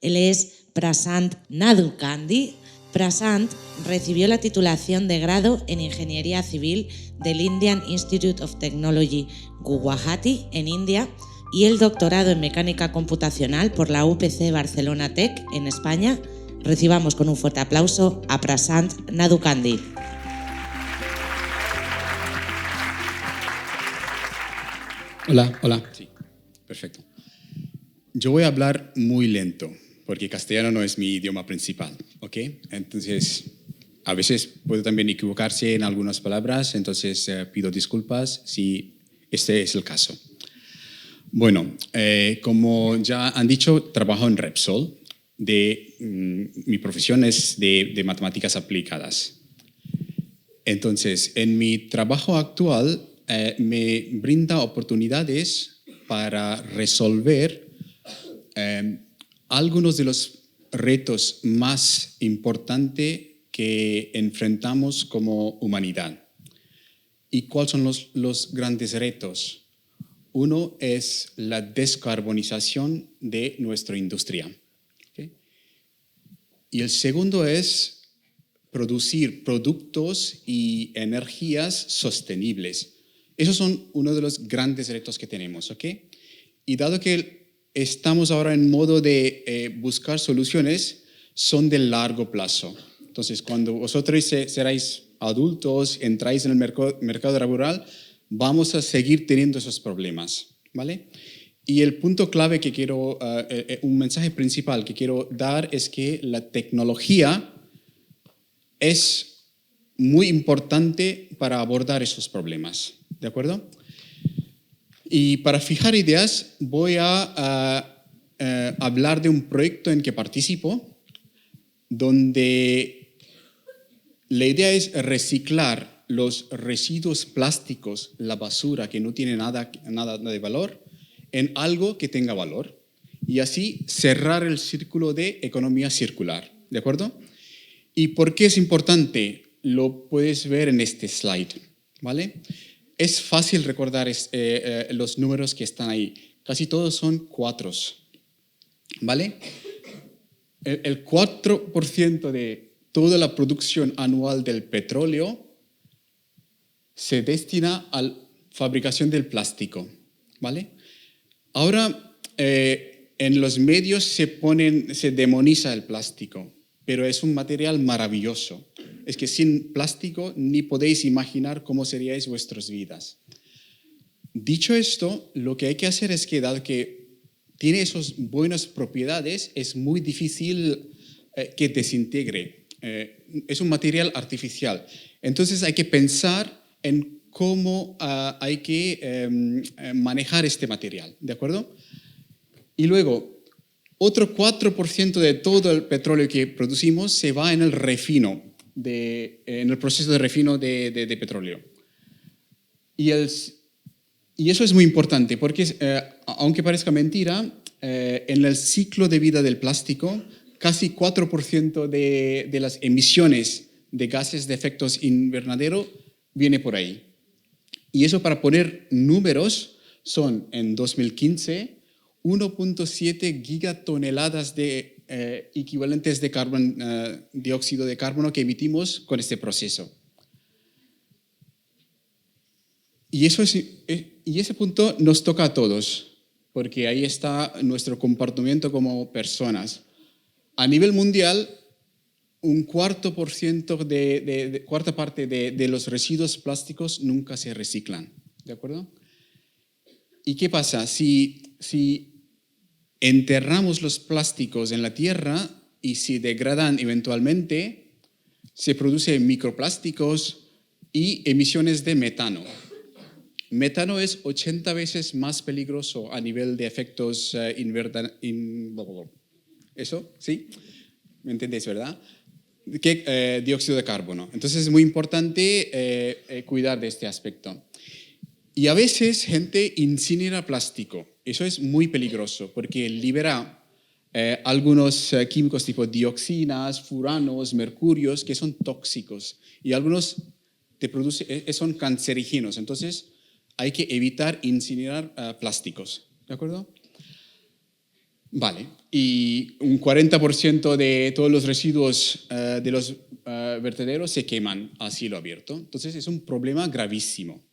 Él es Prasant Nadulkandi. Prasant recibió la titulación de grado en Ingeniería Civil del Indian Institute of Technology, Guwahati, en India, y el doctorado en Mecánica Computacional por la UPC Barcelona Tech, en España. Recibamos con un fuerte aplauso a Prasant Nadulkandi. Hola. Sí, perfecto. Yo voy a hablar muy lento, porque castellano no es mi idioma principal, ¿ok? Entonces, a veces puedo también equivocarse en algunas palabras, entonces pido disculpas si este es el caso. Bueno, como ya han dicho, trabajo en Repsol. Mi profesión es de matemáticas aplicadas. Entonces, en mi trabajo actual me brinda oportunidades para resolver algunos de los retos más importantes que enfrentamos como humanidad. ¿Y cuáles son los grandes retos? Uno es la descarbonización de nuestra industria. ¿Okay? Y el segundo es producir productos y energías sostenibles. Esos son uno de los grandes retos que tenemos, ¿ok? Y dado que estamos ahora en modo de buscar soluciones, son de largo plazo. Entonces, cuando vosotros seráis adultos, entráis en el mercado laboral, vamos a seguir teniendo esos problemas, ¿vale? Y el punto clave que quiero, un mensaje principal que quiero dar es que la tecnología es muy importante para abordar esos problemas, ¿de acuerdo? Y para fijar ideas voy a hablar de un proyecto en que participo, donde la idea es reciclar los residuos plásticos, la basura que no tiene nada de valor, en algo que tenga valor, y así cerrar el círculo de economía circular, ¿de acuerdo? ¿Y por qué es importante? Lo puedes ver en este slide, ¿vale? Es fácil recordar los números que están ahí. Casi todos son cuatros, ¿vale? El 4% de toda la producción anual del petróleo se destina a la fabricación del plástico, ¿vale? Ahora, en los medios se demoniza el plástico, pero es un material maravilloso. Es que sin plástico ni podéis imaginar cómo seríais vuestras vidas. Dicho esto, lo que hay que hacer es que, dado que tiene esas buenas propiedades, es muy difícil que desintegre. Es un material artificial. Entonces hay que pensar en cómo hay que manejar este material, ¿de acuerdo? Y luego, otro 4% de todo el petróleo que producimos se va en el refino, en el proceso de refino de petróleo. Y eso es muy importante porque, aunque parezca mentira, en el ciclo de vida del plástico, casi 4% de las emisiones de gases de efecto invernadero viene por ahí. Y eso, para poner números, son en 2015 1.7 gigatoneladas de equivalentes de dióxido de carbono que emitimos con este proceso. Y ese punto nos toca a todos, porque ahí está nuestro comportamiento como personas. A nivel mundial, un cuarta parte de los residuos plásticos nunca se reciclan, ¿de acuerdo? ¿Y qué pasa? Si enterramos los plásticos en la tierra y si degradan eventualmente, se producen microplásticos y emisiones de metano. Metano es 80 veces más peligroso a nivel de efectos ¿Eso? ¿Sí? ¿Me entendéis, verdad? Que dióxido de carbono. Entonces es muy importante cuidar de este aspecto. Y a veces gente incinera plástico. Eso es muy peligroso porque libera algunos químicos tipo dioxinas, furanos, mercurios, que son tóxicos. Y algunos son cancerígenos. Entonces hay que evitar incinerar plásticos. ¿De acuerdo? Vale, y un 40% de todos los residuos de los vertederos se queman a cielo abierto. Entonces es un problema gravísimo.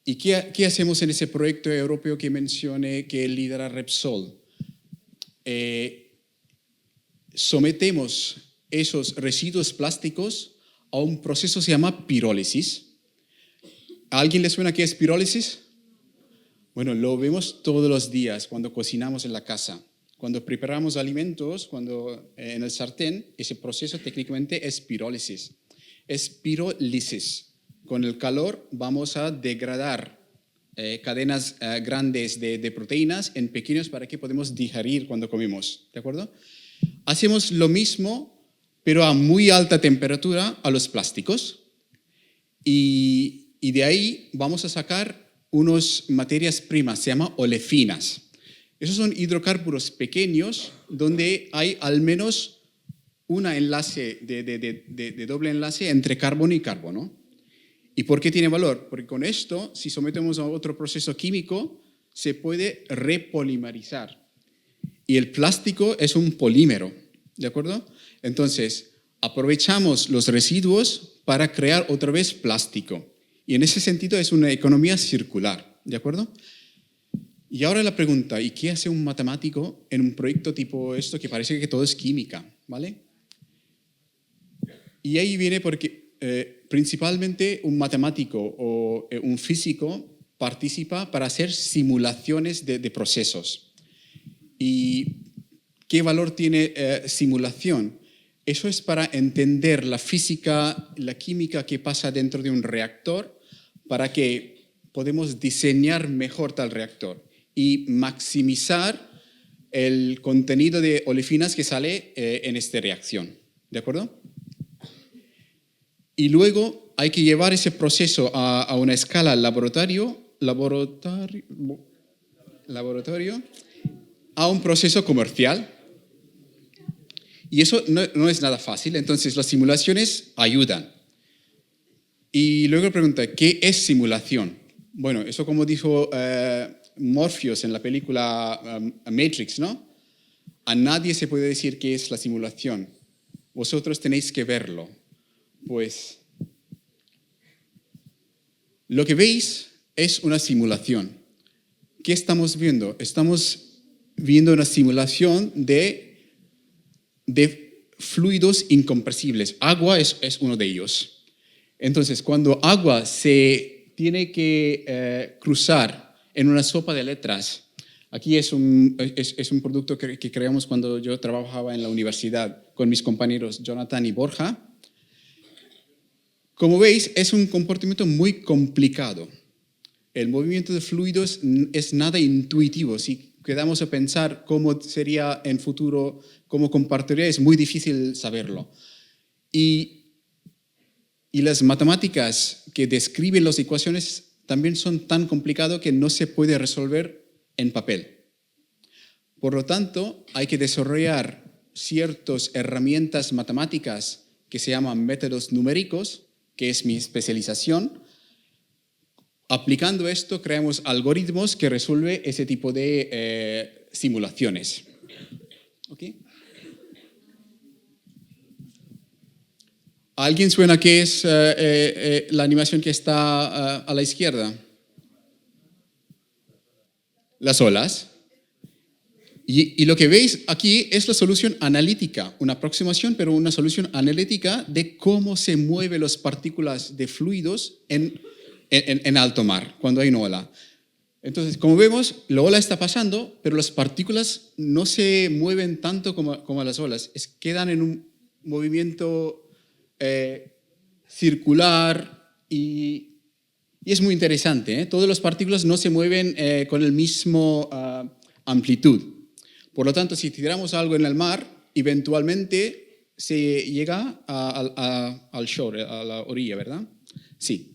¿Y qué hacemos en ese proyecto europeo que mencioné que lidera Repsol? Sometemos esos residuos plásticos a un proceso que se llama pirólisis. ¿A alguien le suena qué es pirólisis? Bueno, lo vemos todos los días cuando cocinamos en la casa. Cuando preparamos alimentos, en el sartén, ese proceso técnicamente es pirólisis. Es pirólisis. Con el calor vamos a degradar cadenas grandes de proteínas en pequeños para que podamos digerir cuando comemos. ¿De acuerdo? Hacemos lo mismo, pero a muy alta temperatura a los plásticos. Y de ahí vamos a sacar unas materias primas, se llama olefinas. Esos son hidrocarburos pequeños donde hay al menos un enlace de doble enlace entre carbono y carbono. ¿Y por qué tiene valor? Porque con esto, si sometemos a otro proceso químico, se puede repolimerizar. Y el plástico es un polímero, ¿de acuerdo? Entonces, aprovechamos los residuos para crear otra vez plástico. Y en ese sentido es una economía circular, ¿de acuerdo? Y ahora la pregunta, ¿y qué hace un matemático en un proyecto tipo esto que parece que todo es química, ¿vale? Y ahí viene porque principalmente un matemático o un físico participa para hacer simulaciones de procesos. ¿Y qué valor tiene simulación? Eso es para entender la física, la química que pasa dentro de un reactor para que podamos diseñar mejor tal reactor y maximizar el contenido de olefinas que sale en esta reacción. ¿De acuerdo? Y luego hay que llevar ese proceso a una escala laboratorio a un proceso comercial. Y eso no es nada fácil, entonces las simulaciones ayudan. Y luego pregunta, ¿qué es simulación? Bueno, eso como dijo Morpheus en la película Matrix, ¿no? A nadie se puede decir qué es la simulación. Vosotros tenéis que verlo. Pues lo que veis es una simulación. ¿Qué estamos viendo? Estamos viendo una simulación de fluidos incompresibles. Agua es uno de ellos. Entonces, cuando agua se tiene que cruzar en una sopa de letras, aquí es un producto que creamos cuando yo trabajaba en la universidad con mis compañeros Jonathan y Borja. Como veis, es un comportamiento muy complicado. El movimiento de fluidos es nada intuitivo. Si quedamos a pensar cómo sería en futuro, cómo compartiría, es muy difícil saberlo. Y las matemáticas que describen las ecuaciones también son tan complicadas que no se puede resolver en papel. Por lo tanto, hay que desarrollar ciertas herramientas matemáticas que se llaman métodos numéricos, que es mi especialización. Aplicando esto, creamos algoritmos que resuelven ese tipo de simulaciones. ¿Okay? ¿A alguien suena qué es la animación que está a la izquierda? Las olas. Y lo que veis aquí es la solución analítica, una aproximación, pero una solución analítica de cómo se mueven las partículas de fluidos en alto mar, cuando hay una ola. Entonces, como vemos, la ola está pasando, pero las partículas no se mueven tanto como las olas. Quedan en un movimiento circular y es muy interesante, ¿eh? Todas las partículas no se mueven con el mismo amplitud. Por lo tanto, si tiramos algo en el mar, eventualmente se llega al shore, a la orilla, ¿verdad? Sí.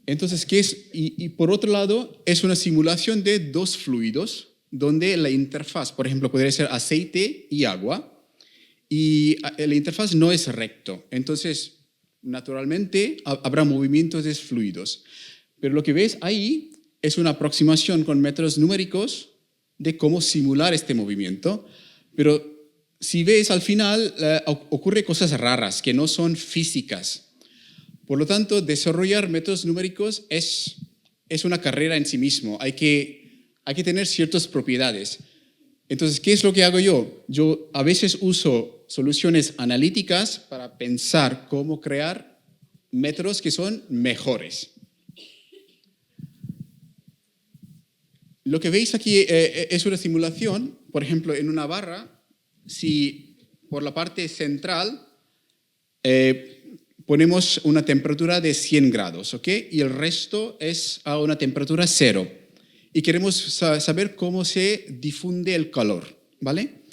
Entonces, ¿qué es? Y por otro lado, es una simulación de dos fluidos, donde la interfaz, por ejemplo, podría ser aceite y agua, y la interfaz no es recto. Entonces, naturalmente, habrá movimientos de fluidos. Pero lo que ves ahí es una aproximación con métodos numéricos de cómo simular este movimiento, pero si ves al final ocurre cosas raras que no son físicas. Por lo tanto, desarrollar métodos numéricos es una carrera en sí mismo. Hay que tener ciertas propiedades. Entonces, ¿qué es lo que hago yo? Yo a veces uso soluciones analíticas para pensar cómo crear métodos que son mejores. Lo que veis aquí es una simulación, por ejemplo, en una barra, si por la parte central ponemos una temperatura de 100 grados, ¿ok? Y el resto es a una temperatura 0. Y queremos saber cómo se difunde el calor, ¿vale?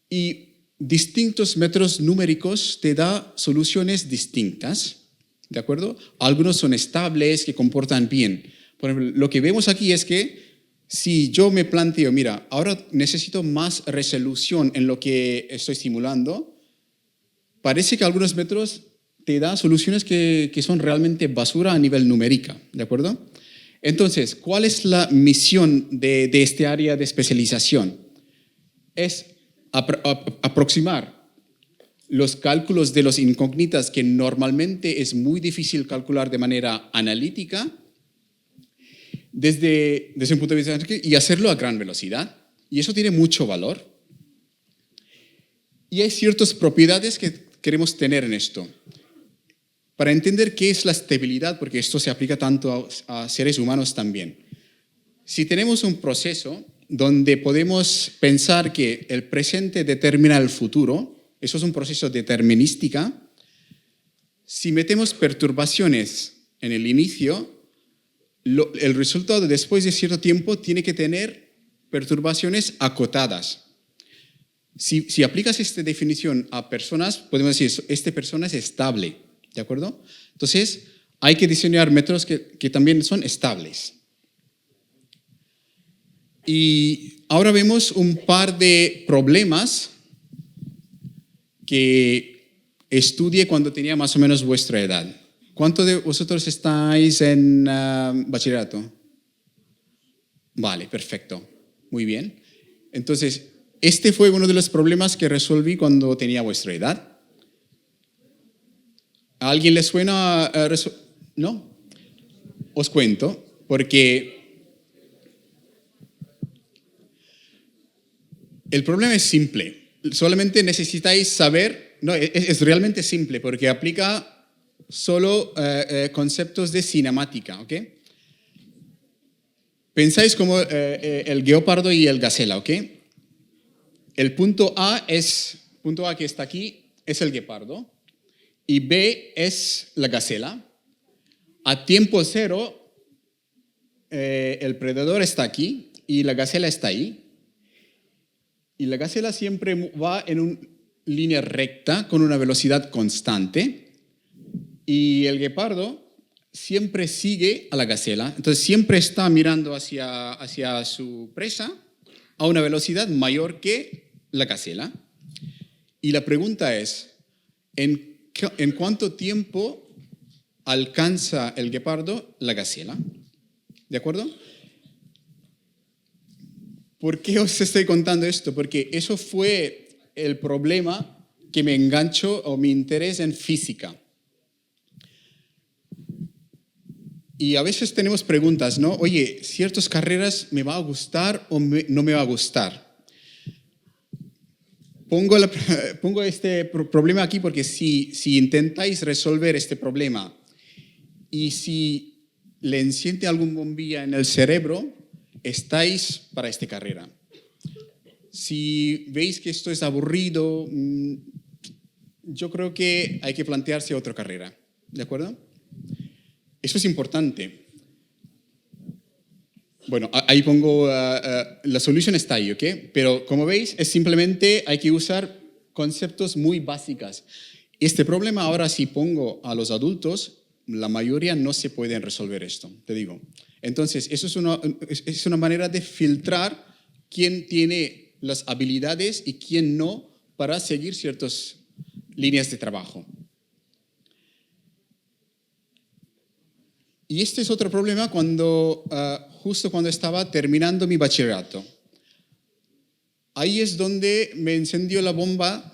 Y distintos métodos numéricos te dan soluciones distintas, ¿de acuerdo? Algunos son estables, que comportan bien. Por ejemplo, lo que vemos aquí es que si yo me planteo, mira, ahora necesito más resolución en lo que estoy simulando, parece que algunos métodos te dan soluciones que son realmente basura a nivel numérica, ¿de acuerdo? Entonces, ¿cuál es la misión de este área de especialización? Es aproximar los cálculos de los incógnitas que normalmente es muy difícil calcular de manera analítica desde un punto de vista y hacerlo a gran velocidad. Y eso tiene mucho valor. Y hay ciertas propiedades que queremos tener en esto. Para entender qué es la estabilidad, porque esto se aplica tanto a seres humanos también. Si tenemos un proceso donde podemos pensar que el presente determina el futuro, eso es un proceso determinística, si metemos perturbaciones en el inicio, el resultado después de cierto tiempo tiene que tener perturbaciones acotadas. Si aplicas esta definición a personas, podemos decir, esta persona es estable, ¿de acuerdo? Entonces, hay que diseñar métodos que también son estables. Y ahora vemos un par de problemas que estudié cuando tenía más o menos vuestra edad. ¿Cuántos de vosotros estáis en bachillerato? Vale, perfecto. Muy bien. Entonces, este fue uno de los problemas que resolví cuando tenía vuestra edad. ¿A alguien le suena? ¿No? Os cuento, porque el problema es simple. Solamente necesitáis saber, no, es realmente simple, porque aplica solo conceptos de cinemática, ¿ok? Pensáis como el guepardo y el gacela, ¿ok? El punto A que está aquí es el guepardo y B es la gacela. A tiempo cero, el predador está aquí y la gacela está ahí. Y la gacela siempre va en una línea recta con una velocidad constante. Y el guepardo siempre sigue a la gacela, entonces siempre está mirando hacia su presa a una velocidad mayor que la gacela. Y la pregunta es, ¿en cuánto tiempo alcanza el guepardo la gacela? ¿De acuerdo? ¿Por qué os estoy contando esto? Porque eso fue el problema que me enganchó o mi interés en física. Y a veces tenemos preguntas, ¿no? Oye, ¿ciertas carreras me va a gustar o no me va a gustar? Pongo este problema aquí porque si intentáis resolver este problema y si le enciende algún bombilla en el cerebro, estáis para esta carrera. Si veis que esto es aburrido, yo creo que hay que plantearse otra carrera, ¿de acuerdo? Eso es importante. Bueno, ahí pongo, la solución está ahí, ¿ok? Pero como veis, es simplemente hay que usar conceptos muy básicos. Este problema ahora si pongo a los adultos, la mayoría no se pueden resolver esto, te digo. Entonces, eso es una manera de filtrar quién tiene las habilidades y quién no para seguir ciertas líneas de trabajo. Y este es otro problema justo cuando estaba terminando mi bachillerato. ahí es donde me encendió la bomba,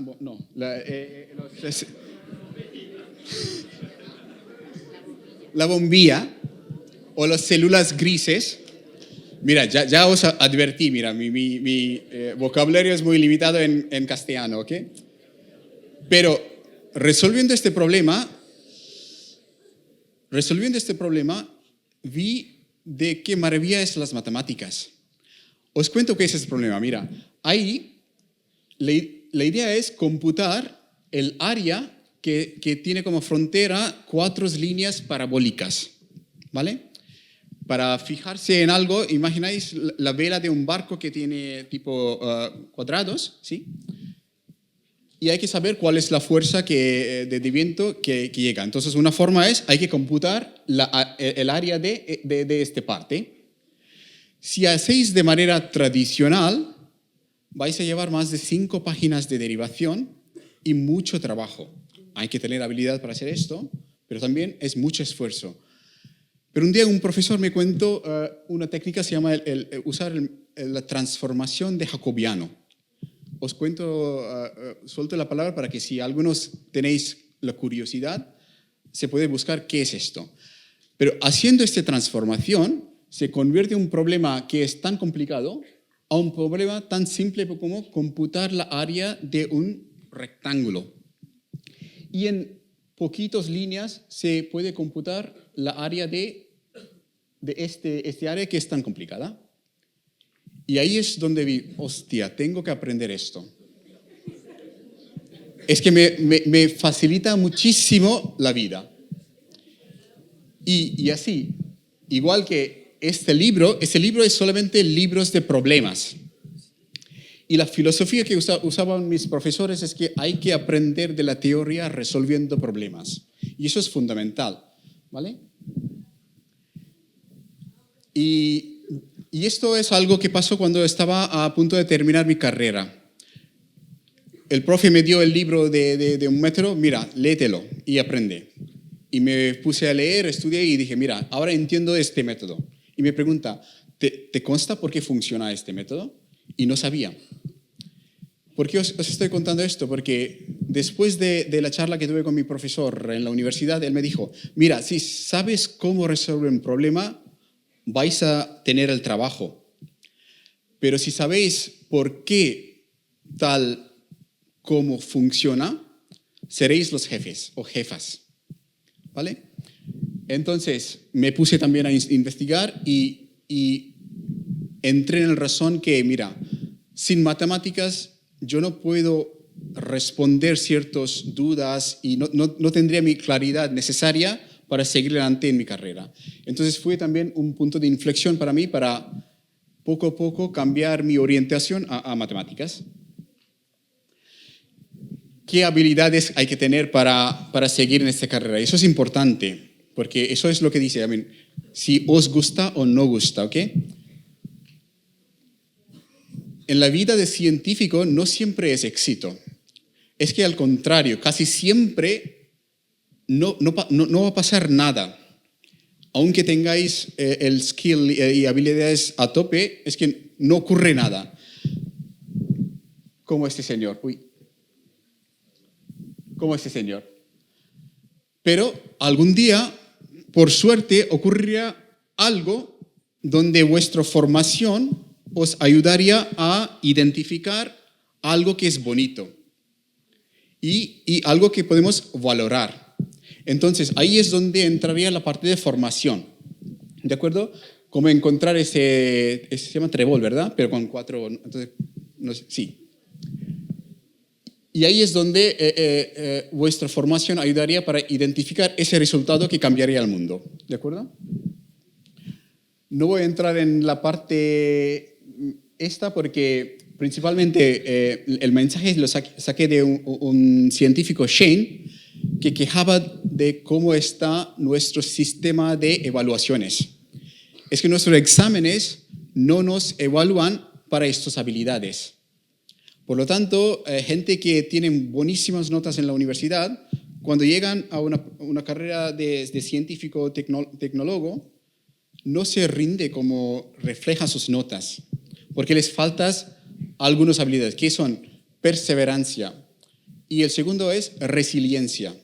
la bombilla o las células grises. Mira, ya os advertí, mira, mi vocabulario es muy limitado en castellano, ¿ok? Pero resolviendo este problema, vi de qué maravilla es las matemáticas. Os cuento qué es ese problema. Mira, ahí la idea es computar el área que tiene como frontera 4 líneas parabólicas, ¿vale? Para fijarse en algo, imagináis la vela de un barco que tiene tipo cuadrados, ¿sí? Y hay que saber cuál es la fuerza de viento que llega. Entonces, una forma es, hay que computar el área de esta parte. Si hacéis de manera tradicional, vais a llevar más de 5 páginas de derivación y mucho trabajo. Hay que tener habilidad para hacer esto, pero también es mucho esfuerzo. Pero un día un profesor me contó una técnica, se llama usar la transformación de Jacobiano. Os cuento, suelto la palabra para que si algunos tenéis la curiosidad, se puede buscar qué es esto. Pero haciendo esta transformación, se convierte un problema que es tan complicado a un problema tan simple como computar la área de un rectángulo. Y en poquitas líneas se puede computar la área de este área que es tan complicada. Y ahí es donde vi, hostia, tengo que aprender esto. Es que me facilita muchísimo la vida. Y así, igual que ese libro es solamente libros de problemas. Y la filosofía que usaban mis profesores es que hay que aprender de la teoría resolviendo problemas. Y eso es fundamental, ¿vale? Y esto es algo que pasó cuando estaba a punto de terminar mi carrera. El profe me dio el libro de un método, mira, léetelo y aprende. Y me puse a leer, estudié y dije, mira, ahora entiendo este método. Y me pregunta, ¿te consta por qué funciona este método? Y no sabía. ¿Por qué os estoy contando esto? Porque después de la charla que tuve con mi profesor en la universidad, él me dijo, mira, si sabes cómo resolver un problema, vais a tener el trabajo. Pero si sabéis por qué tal como funciona, seréis los jefes o jefas. ¿Vale? Entonces, me puse también a investigar y entré en la razón que, mira, sin matemáticas yo no puedo responder ciertas dudas y no tendría mi claridad necesaria para seguir adelante en mi carrera. Entonces fue también un punto de inflexión para mí para poco a poco cambiar mi orientación a matemáticas. ¿Qué habilidades hay que tener para seguir en esta carrera? Eso es importante, porque eso es lo que dice, si os gusta o no gusta, ¿ok? En la vida de científico no siempre es éxito. Es que al contrario, casi siempre no va a pasar nada. Aunque tengáis el skill y habilidades a tope, es que no ocurre nada. Como este señor. Como este señor. Pero algún día, por suerte, ocurrirá algo donde vuestra formación os ayudaría a identificar algo que es bonito y algo que podemos valorar. Entonces, ahí es donde entraría la parte de formación. ¿De acuerdo? Como encontrar ese se llama trébol, ¿verdad? Pero con 4, entonces, no sé, sí. Y ahí es donde vuestra formación ayudaría para identificar ese resultado que cambiaría el mundo. ¿De acuerdo? No voy a entrar en la parte esta porque principalmente el mensaje lo saqué de un científico, Shane, que quejaba de cómo está nuestro sistema de evaluaciones. Es que nuestros exámenes no nos evalúan para estas habilidades. Por lo tanto, gente que tiene buenísimas notas en la universidad, cuando llegan a una carrera de científico tecnólogo, no se rinde como refleja sus notas, porque les falta algunas habilidades, que son perseverancia. Y el segundo es resiliencia.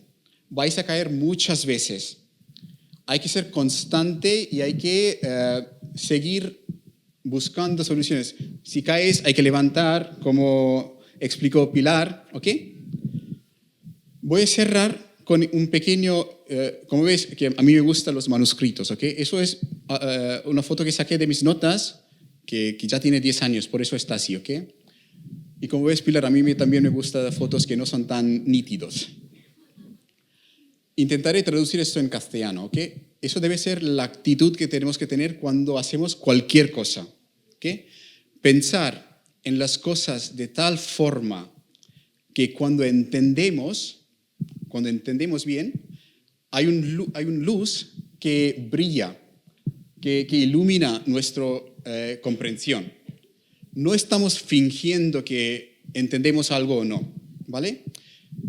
Vais a caer muchas veces. Hay que ser constante y hay que seguir buscando soluciones. Si caes, hay que levantar, como explicó Pilar, ¿ok? Voy a cerrar con un pequeño, como ves, que a mí me gustan los manuscritos, ¿ok? Eso es una foto que saqué de mis notas, que ya tiene 10 años, por eso está así, ¿ok? Y como ves, Pilar, a mí también me gustan fotos que no son tan nítidos. Intentaré traducir esto en castellano, ¿ok? Eso debe ser la actitud que tenemos que tener cuando hacemos cualquier cosa, ¿ok? Pensar en las cosas de tal forma que cuando entendemos bien, hay un luz que brilla, que ilumina nuestra comprensión. No estamos fingiendo que entendemos algo o no, ¿vale?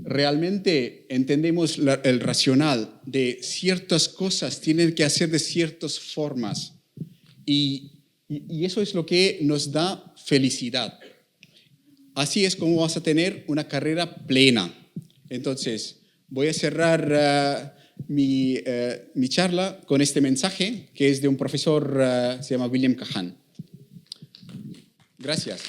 Realmente entendemos el racional de ciertas cosas tienen que hacer de ciertas formas y eso es lo que nos da felicidad. Así es como vas a tener una carrera plena. Entonces, voy a cerrar mi charla con este mensaje que es de un profesor, se llama William Kahan. Gracias.